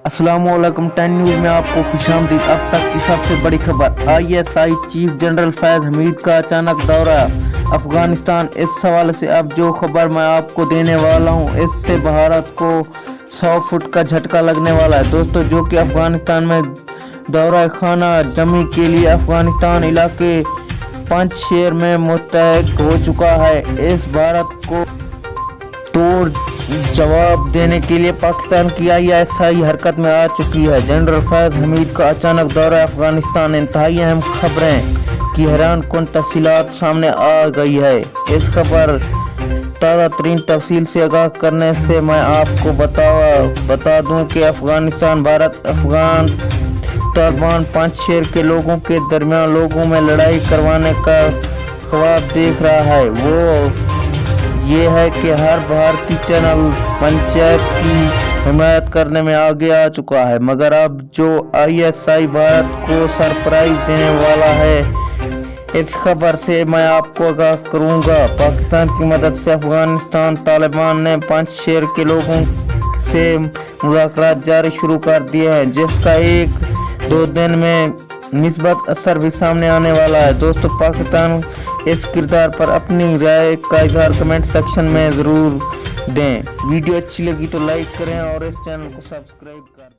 अस्सलाम वालेकुम 10 न्यूज़ में आपको खुशामदीद। अब तक की सबसे बड़ी खबर, ISI chief general Faiz Hamid का अचानक दौरा अफगानिस्तान। इस हवाले से अब जो खबर मैं आपको देने वाला हूं, इससे भारत को 100 फुट का झटका लगने वाला है दोस्तों। जो कि अफगानिस्तान में दौरा खाना जमी के लिए अफगानिस्तान इलाके पंजशेर में मुतहक हो चुका है। इस भारत को तोड़ जवाब देने के लिए पाकिस्तान की ISI हरकत में आ चुकी है। जनरल फैज हमीद का अचानक दौरा अफगानिस्तान, इंतहाई अहम खबरें की हैरान कुन तफसीलात सामने आ गई है। इस खबर ताज़ा तरीन तफसील से आगाह करने से मैं आपको बता दूं कि अफगानिस्तान भारत अफगान तालिबान पंजशेर के लोगों के दरमियान लोगों में लड़ाई करवाने का ख्वाब देख रहा है। वो ये है कि हर भारतीय चैनल पंचायत की हिमायत करने में आगे आ चुका है, मगर अब जो ISI भारत को सरप्राइज देने वाला है, इस खबर से मैं आपको आगाह करूंगा। पाकिस्तान की मदद से अफगानिस्तान तालिबान ने पंजशेर के लोगों से मुज़ाकरात जारी शुरू कर दिए हैं, जिसका 1-2 दिन में निस्बत असर भी सामने आने वाला है दोस्तों। पाकिस्तान इस किरदार पर अपनी राय का इजहार कमेंट सेक्शन में ज़रूर दें। वीडियो अच्छी लगी तो लाइक करें और इस चैनल को सब्सक्राइब कर दें।